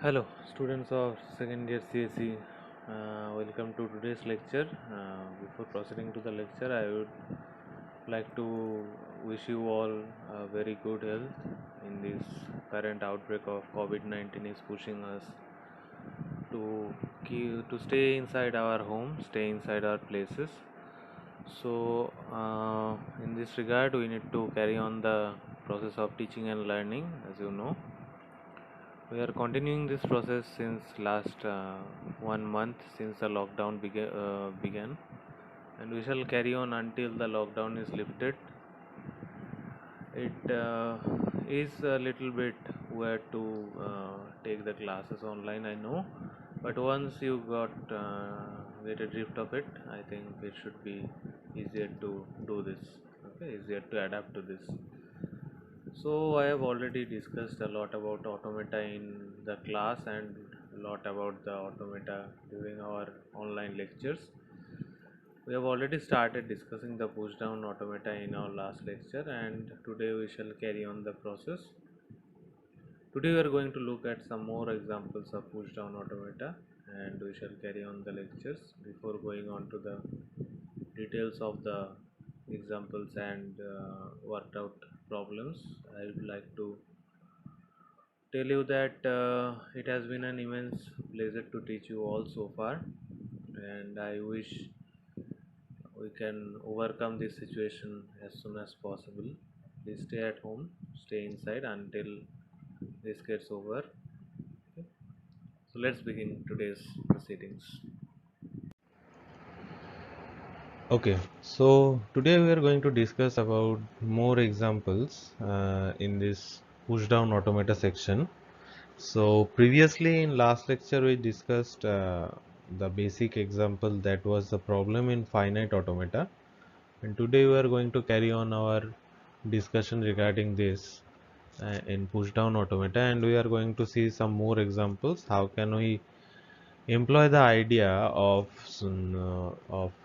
Hello, students of second year CSE. Welcome to today's lecture. Before proceeding to the lecture, I would like to wish you all very good health in this current outbreak of COVID-19 is pushing us to stay inside our home, stay inside our places. So, in this regard, we need to carry on the process of teaching and learning, as you know. We are continuing this process since last 1 month since the lockdown began, and we shall carry on until the lockdown is lifted. It is a little bit weird to take the classes online, I know, but once you get a drift of it, I think it should be easier to do this. Okay, easier to adapt to this. So I have already discussed a lot about automata in the class and a lot about the automata during our online lectures. We have already started discussing the push down automata in our last lecture, and today we shall carry on the process. Today we are going to look at some more examples of push down automata, and we shall carry on the lectures. Before going on to the details of the examples and worked out problems, I would like to tell you that it has been an immense pleasure to teach you all so far, and I wish we can overcome this situation as soon as possible. Please stay at home, stay inside until this gets over. Okay? So let's begin today's proceedings. Okay, so today we are going to discuss about more examples in this push down automata section. So previously in last lecture we discussed the basic example that was the problem in finite automata, and today we are going to carry on our discussion regarding this in push down automata, and we are going to see some more examples. How can we employ the idea of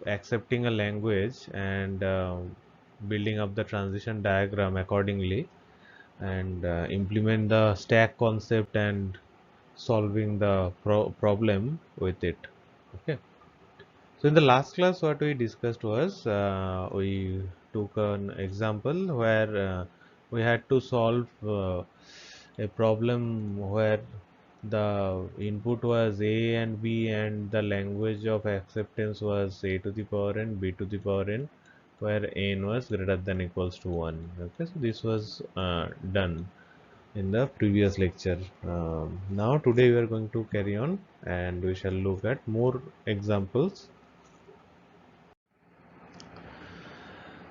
accepting a language and building up the transition diagram accordingly, and implement the stack concept and solving the problem with it. Okay, so in the last class what we discussed was we took an example where we had to solve a problem where the input was A and B, and the language of acceptance was A to the power n, B to the power n, where n was greater than equals to 1. Okay, so this was done in the previous lecture. Now today we are going to carry on and we shall look at more examples.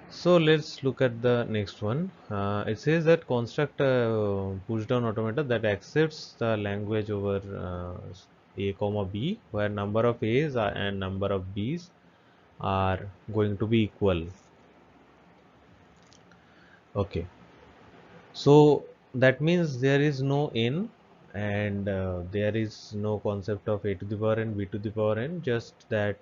So let's look at the next one. It says that construct a push down automata that accepts the language over a comma b, where number of a's and number of b's are going to be equal. Okay, so that means there is no n, and there is no concept of a to the power n, b to the power n, just that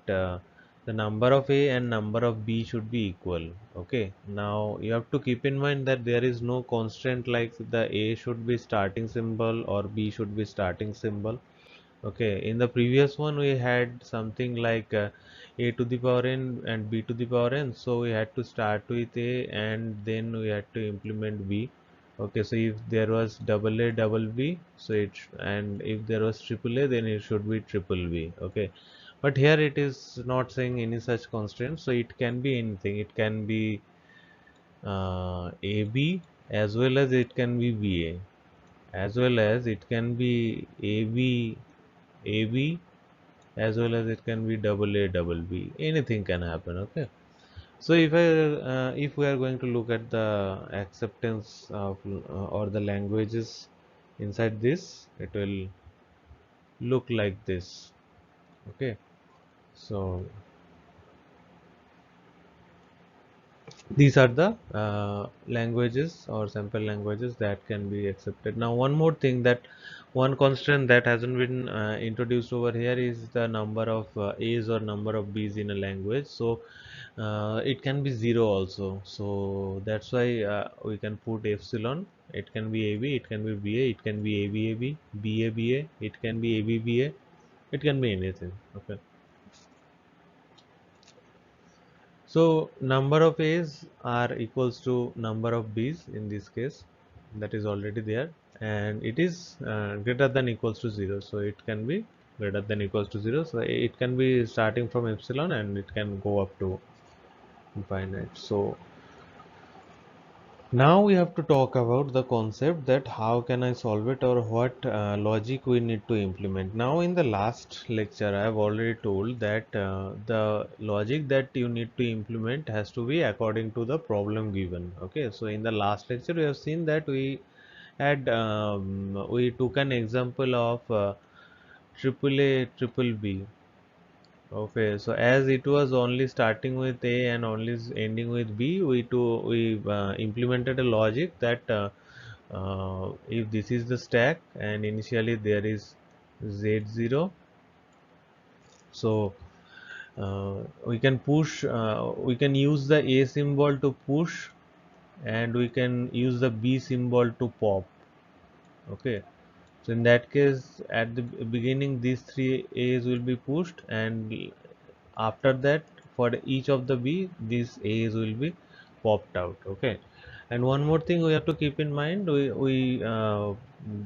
the number of a and number of b should be equal. Okay, now you have to keep in mind that there is no constraint like the a should be starting symbol or b should be starting symbol. Okay, in the previous one we had something like a to the power n and b to the power n, so we had to start with a and then we had to implement b. Okay, so if there was double A double B, so and if there was triple A, then it should be triple B. Okay, but here it is not saying any such constraint, so it can be anything. It can be AB as well as it can be BA, as well as it can be AB, as well as it can be double A double B. Anything can happen. Okay. So if we are going to look at the acceptance of or the languages inside this, it will look like this. Okay, so these are the languages or sample languages that can be accepted. Now one more thing, that one constraint that hasn't been introduced over here is the number of A's or number of B's in a language. So it can be 0 also, so that's why we can put epsilon It can be AB, it can be BA, it can be ABAB, BABA, it can be ABBA, it can be anything. Okay. So number of A's are equals to number of B's in this case, that is already there, and it is greater than equals to 0. So it can be greater than equals to 0. So it can be starting from epsilon and it can go up to infinite. So now we have to talk about the concept that how can I solve it, or what logic we need to implement. Now in the last lecture I have already told that the logic that you need to implement has to be according to the problem given. Okay, so in the last lecture we have seen that we took an example of triple A triple B. Okay, so as it was only starting with A and only ending with B, we implemented a logic that if this is the stack and initially there is Z0, so we can use the A symbol to push, and we can use the B symbol to pop. Okay, so in that case, at the beginning, these three A's will be pushed, and after that, for each of the B, these A's will be popped out. Okay, and one more thing we have to keep in mind, we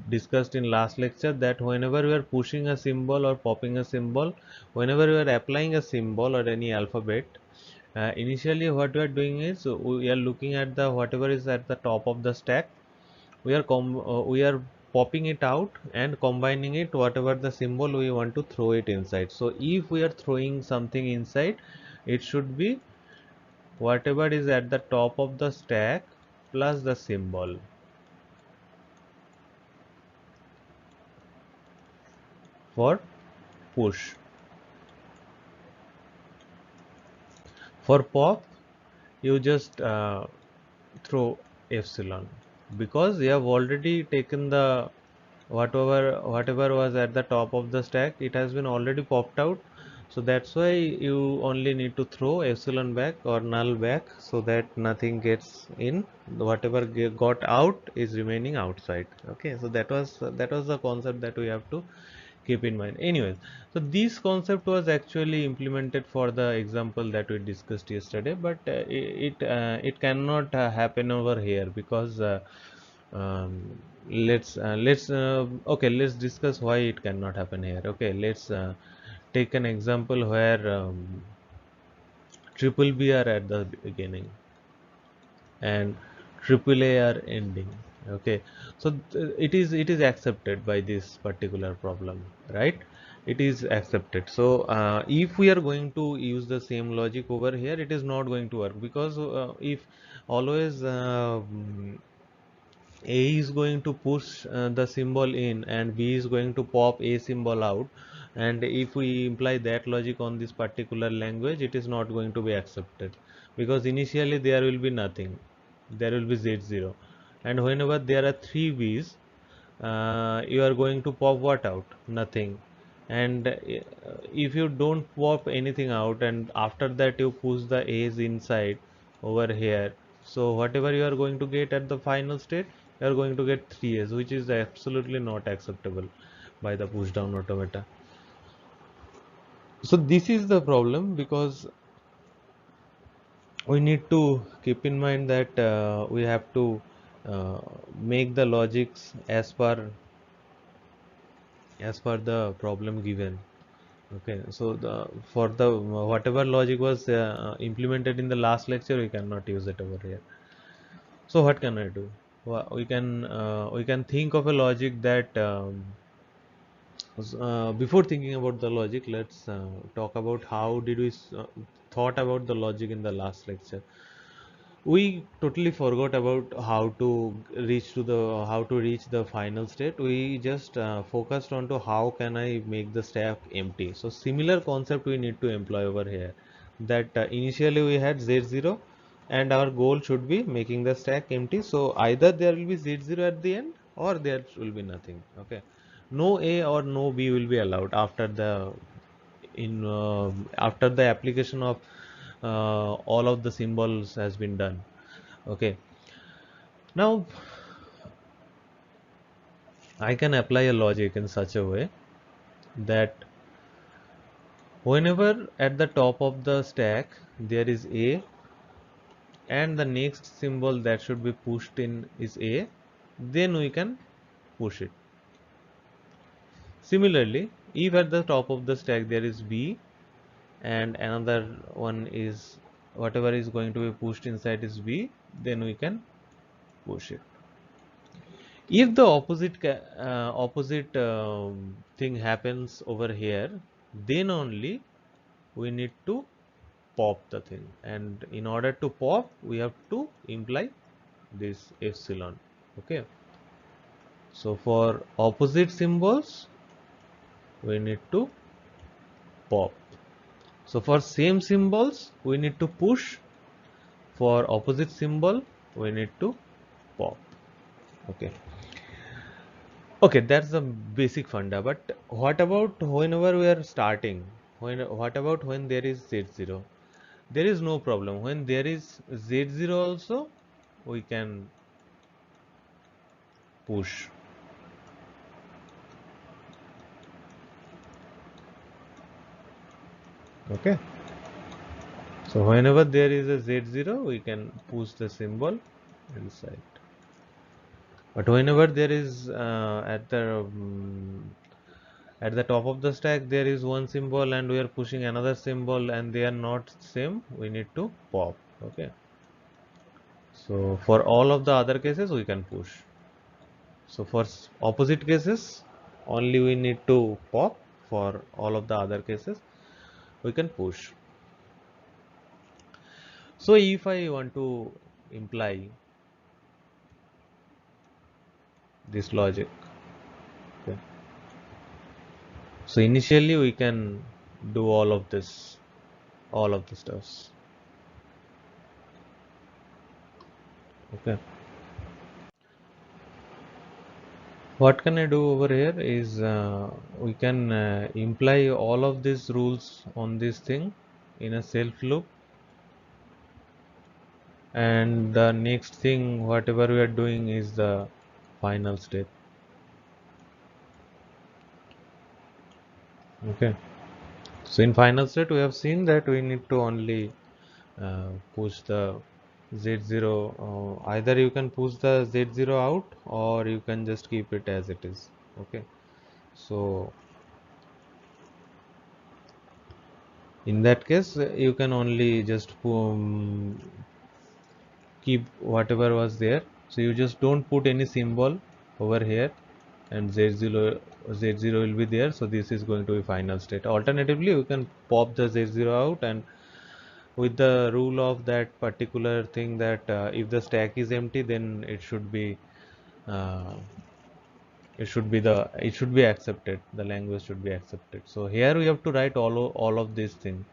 discussed in last lecture that whenever we are pushing a symbol or popping a symbol, whenever we are applying a symbol or any alphabet, initially what we are doing is we are looking at the whatever is at the top of the stack, we are popping it out and combining it whatever the symbol we want to throw it inside. So if we are throwing something inside, it should be whatever is at the top of the stack plus the symbol. For push, for pop, you just throw epsilon, because you have already taken the whatever was at the top of the stack, it has been already popped out. So that's why you only need to throw epsilon back or null back, so that nothing gets in, whatever got out is remaining outside. Okay, so that was the concept that we have to keep in mind. Anyways, so this concept was actually implemented for the example that we discussed yesterday, but it cannot happen over here, because let's discuss why it cannot happen here. Okay, let's take an example where triple B are at the beginning and triple A are ending. Okay, so it is accepted by this particular problem, right? It is accepted. So if we are going to use the same logic over here, it is not going to work, because if always A is going to push the symbol in and B is going to pop A symbol out, and if we imply that logic on this particular language, it is not going to be accepted, because initially there will be nothing, there will be Z0, and whenever there are three B's, you are going to pop what out? Nothing. And if you don't pop anything out and after that you push the A's inside over here, so whatever you are going to get at the final state, you are going to get 3A's, which is absolutely not acceptable by the push down automata. So this is the problem, because we need to keep in mind that we have to uh, make the logics as per the problem given. Okay, so the for the whatever logic was implemented in the last lecture, we cannot use it over here. So what can I do? We can think of a logic that before thinking about the logic, let's talk about how did we thought about the logic in the last lecture. We totally forgot about how to reach the final state. We just focused on to how can I make the stack empty. So similar concept we need to employ over here, that initially we had z0 and our goal should be making the stack empty. So either there will be z0 at the end or there will be nothing. Okay, no A or no B will be allowed after the application of all of the symbols has been done. Okay, now I can apply a logic in such a way that whenever at the top of the stack there is A and the next symbol that should be pushed in is A, then we can push it. Similarly, if at the top of the stack there is B and another one is whatever is going to be pushed inside is B, then we can push it. If the opposite thing happens over here, then only we need to pop the thing, and in order to pop we have to imply this epsilon. Okay, so for opposite symbols we need to pop. So for same symbols we need to push, for opposite symbol we need to pop. Okay, okay, that's the basic funda. But what about whenever we are starting, what about when there is z0? There is no problem. When there is z0 also we can push. Okay, so whenever there is a z0 we can push the symbol inside. But whenever there is at the top of the stack there is one symbol and we are pushing another symbol and they are not same, we need to pop. Okay, so for all of the other cases we can push. So for opposite cases only we need to pop. For all of the other cases we can push. So if I want to imply this logic, okay, so initially we can do all of this, all of the stuffs. Okay, what can I do over here is we can imply all of these rules on this thing in a self loop, and the next thing whatever we are doing is the final step. Okay, so in final state we have seen that we need to only push the z0, either you can push the z0 out or you can just keep it as it is. Okay, so in that case you can only just keep whatever was there, so you just don't put any symbol over here and z0 will be there. So this is going to be final state. Alternatively you can pop the z0 out, and with the rule of that particular thing that if the stack is empty then uh, it should be accepted, the language should be accepted. So here we have to write all of these things,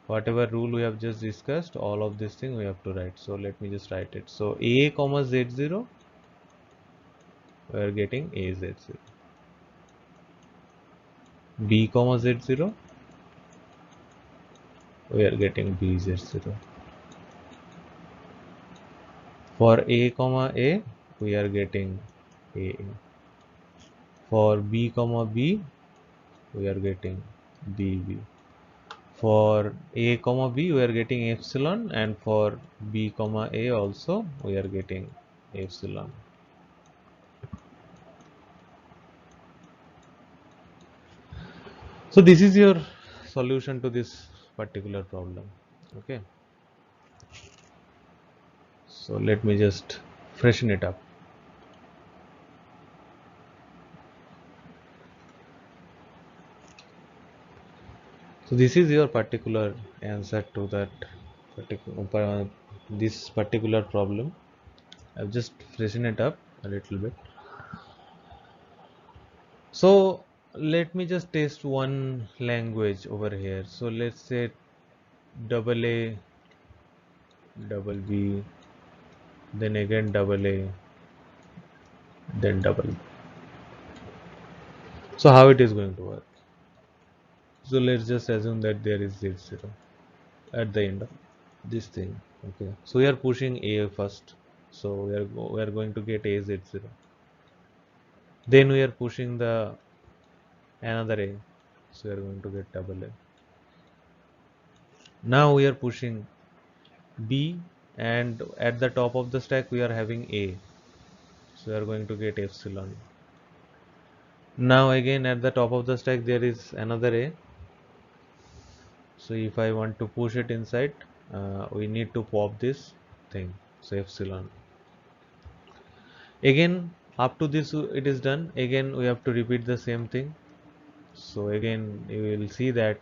whatever rule we have just discussed, all of this thing we have to write. So let me just write it. So a comma z0 we are getting a z0, b comma z0 we are getting b z0, for a comma a we are getting a, for b comma b we are getting bb, for a comma b we are getting epsilon, and for b comma a also we are getting epsilon. So this is your solution to this particular problem. Okay, so let me just freshen it up. So this is your particular answer to that particular this particular problem. I've just freshened it up a little bit. So let me just test one language over here. So let's say double A, double B, then again double A, then double B. So how it is going to work? So let's just assume that there is Z0 at the end of this thing. Okay, so we are pushing A first. So we are going to get A Z0. Then we are pushing the another A, so we are going to get double A. Now we are pushing B, and at the top of the stack we are having A, so we are going to get epsilon. Now again at the top of the stack there is another A, so if I want to push it inside, we need to pop this thing, so epsilon. Again up to this it is done. Again we have to repeat the same thing. So again you will see that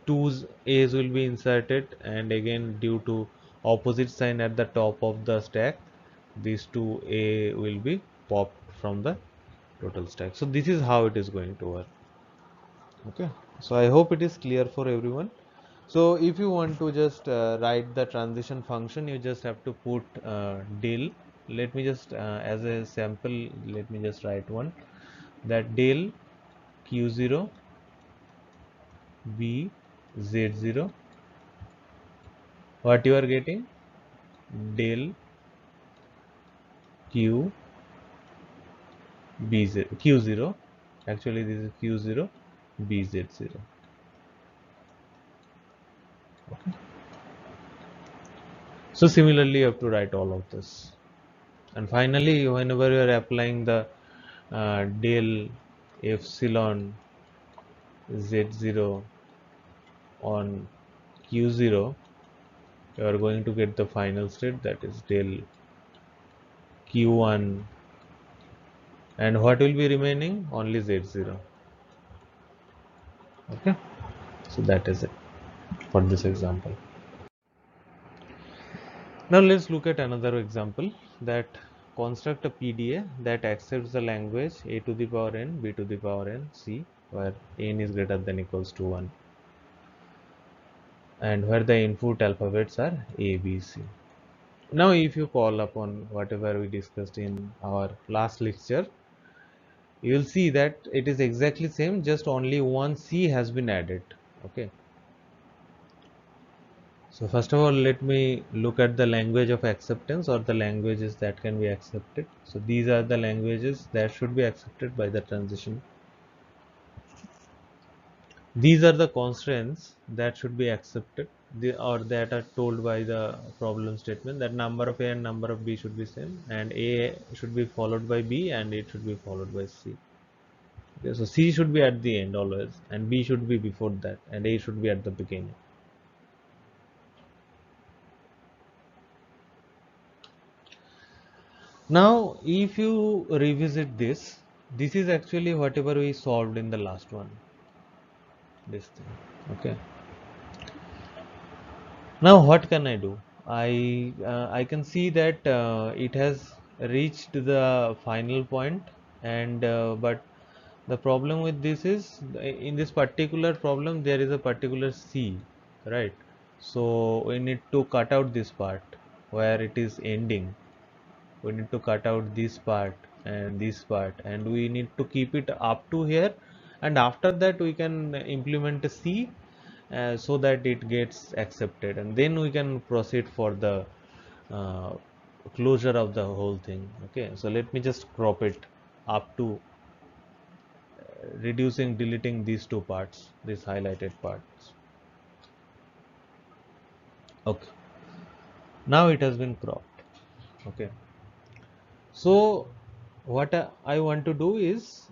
two A's will be inserted, and again due to opposite sign at the top of the stack, these two A will be popped from the total stack. So this is how it is going to work. Okay, so I hope it is clear for everyone. So if you want to just write the transition function, you just have to put del. Let me just as a sample, let me just write one, that del q0 b z0. What you are getting? Del q bz q0. Actually this is q0 bz0. Okay. So similarly you have to write all of this. And finally, whenever you are applying the del epsilon z0 on q0, you are going to get the final state, that is del q1, and what will be remaining? Only z0. Okay, so that is it for this example. Now let's look at another example, that construct a PDA that accepts the language a to the power n, b to the power n, c, where n is greater than equals to 1, and where the input alphabets are A, B, C. Now if you call upon whatever we discussed in our last lecture, you will see that it is exactly same, just only one C has been added. Okay. So first of all, let me look at the language of acceptance, or the languages that can be accepted. So these are the languages that should be accepted by the transition. These are the constraints that should be accepted, or that are told by the problem statement, that number of A and number of B should be same, and A should be followed by B and it should be followed by C. Okay, so C should be at the end always, and B should be before that, and A should be at the beginning. Now if you revisit this, this is actually whatever we solved in the last one, this thing. Okay, now what can I do? I can see that it has reached the final point, and but the problem with this is, in this particular problem there is a particular C, right? So we need to cut out this part where it is ending. We need to cut out this part and this part, and we need to keep it up to here, and after that we can implement a C so that it gets accepted, and then we can proceed for the uh, closure of the whole thing. Okay, so let me just crop it up to reducing, deleting these two parts, these highlighted parts. Okay, now it has been cropped. Okay, so what I want to do is,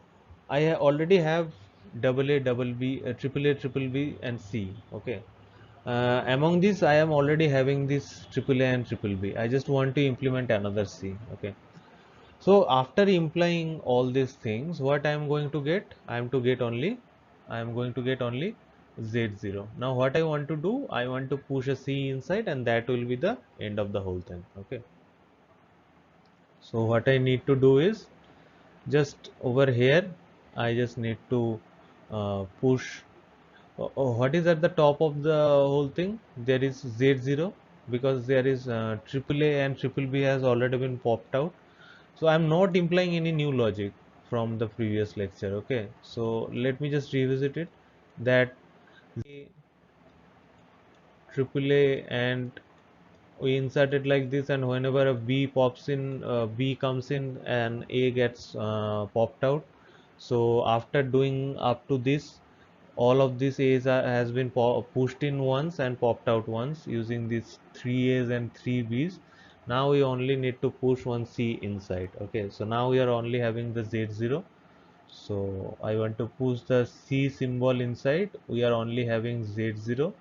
I already have double A, double B, triple A, triple B, and C. Okay, among these I am already having this triple A and triple B. I just want to implement another C. Okay, so after implying all these things, what I am going to get? I am going to get only Z0. Now what I want to do? I want to push a C inside, and that will be the end of the whole thing. Okay, so what I need to do is, just over here I just need to push. What is at the top of the whole thing? There is Z0, because there is AAA and triple B has already been popped out. So I'm not implying any new logic from the previous lecture. Okay, so let me just revisit it, that AAA, and we insert it like this, and whenever a B pops in, B comes in and A gets popped out. So after doing up to this, all of this A's has been pushed in once and popped out once using these 3 A's and 3 B's. Now we only need to push one C inside. Okay, so now we are only having the Z0. So I want to push the C symbol inside. We are only having Z0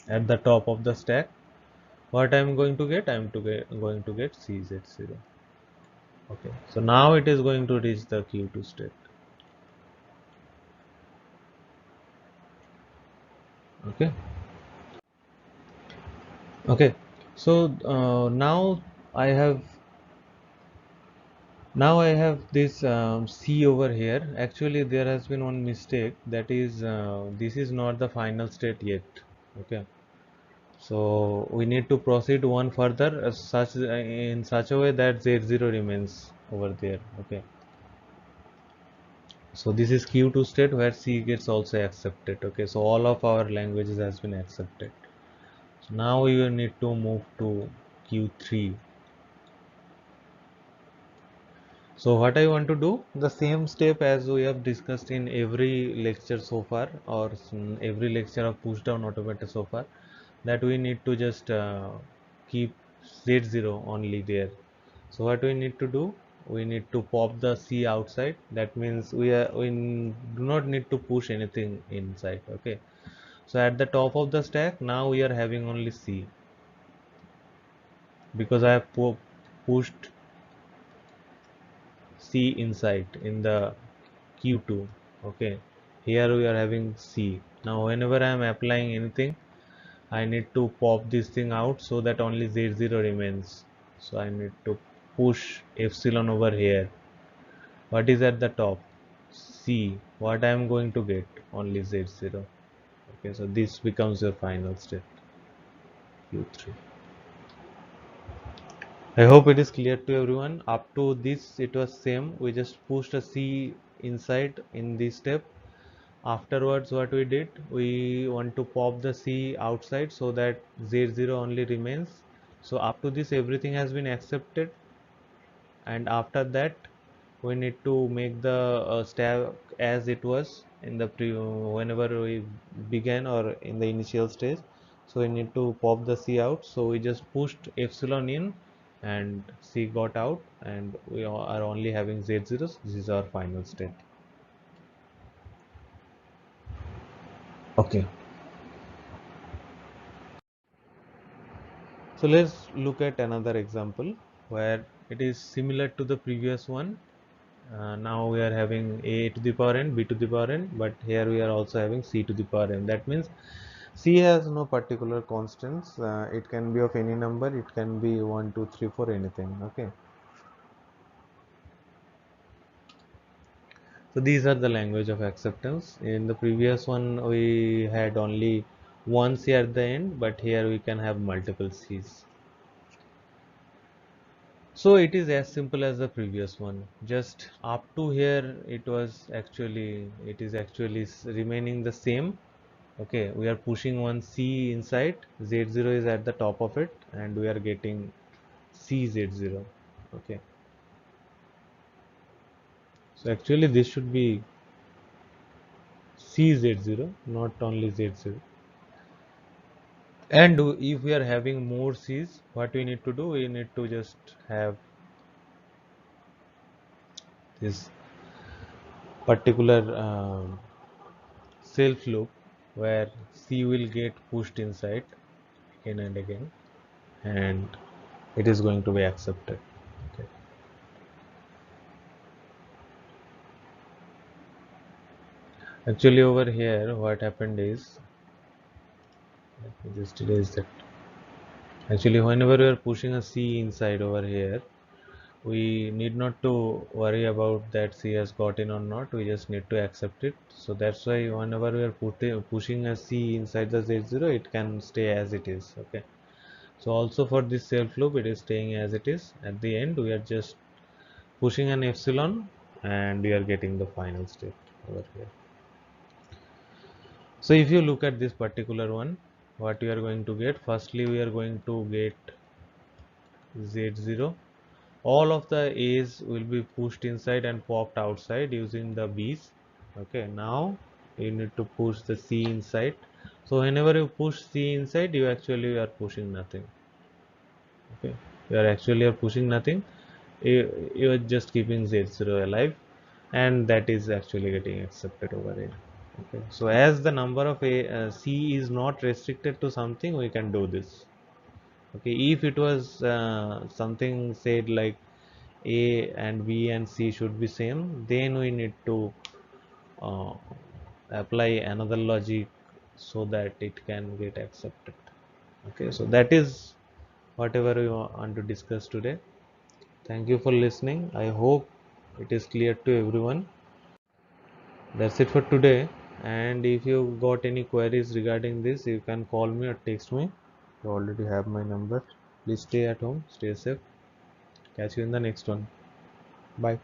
at the top of the stack. What I am going to get? I am going to get CZ0. Okay, so now it is going to reach the Q2 state. Okay, okay. So I have now I have this C over here. Actually, there has been one mistake. That is, this is not the final state yet. Okay, so we need to proceed one further such in such a way that Z0 remains over there. Okay, so this is Q2 state where C gets also accepted. Okay, so all of our languages has been accepted. So now we will need to move to Q3. So what I want to do, the same step as we have discussed in every lecture so far, or every lecture of push down automator so far, that we need to just keep Z0 only there. So what we need to do, we need to pop the C outside. That means do not need to push anything inside. Okay. So at the top of the stack, now we are having only C because I have pushed C inside in the Q2. Okay, here we are having C. Now whenever I am applying anything, I need to pop this thing out so that only Z0 remains. So I need to push epsilon over here. What is at the top? C. What I am going to get? Only Z0. Okay, so this becomes your final state, Q3. I hope it is clear to everyone. Up to this, it was same. We just pushed a C inside in this step. Afterwards, what we did, we want to pop the C outside so that Z0 only remains. So up to this, everything has been accepted. And after that, we need to make the stack as it was in the whenever we began or in the initial stage. So we need to pop the C out. So we just pushed epsilon in and C got out, and we are only having Z0s. This is our final state. Okay. So let's look at another example where it is similar to the previous one. Now we are having a to the power n, b to the power n, but here we are also having c to the power n. That means c has no particular constants. It can be of any number. It can be 1, 2, 3, 4, anything. Okay. So these are the language of acceptance. In the previous one, we had only one c at the end, but here we can have multiple c's. So it is as simple as the previous one. Just up to here, it is actually remaining the same. Okay, we are pushing one C inside. Z0 is at the top of it, and we are getting CZ0. Okay, so actually this should be CZ0, not only Z0. And if we are having more C's, what we need to do? We need to just have this particular self loop where C will get pushed inside again and again, and it is going to be accepted. Okay. Actually over here what happened is, let me just erase that. Actually whenever we are pushing a C inside over here, we need not to worry about that C has got in or not. We just need to accept it. So that's why whenever we are pushing a C inside the Z0, it can stay as it is. Okay. So also for this self loop, it is staying as it is. At the end, we are just pushing an epsilon and we are getting the final state over here. So if you look at this particular one, what we are going to get, firstly we are going to get Z0, all of the A's will be pushed inside and popped outside using the B's. Okay, now you need to push the C inside. So whenever you push C inside, you actually are pushing nothing. Okay, you are actually are pushing nothing. You are just keeping Z0 alive, and that is actually getting accepted over here. Okay, so as the number of C is not restricted to something, we can do this. Okay, if it was something said like A and B and C should be same, then we need to uh, apply another logic so that it can get accepted. Okay, so that is whatever we want to discuss today. Thank you for listening. I hope it is clear to everyone. That's it for today. And if you got any queries regarding this, you can call me or text me. You already have my number. Please stay at home, stay safe. Catch you in the next one. Bye.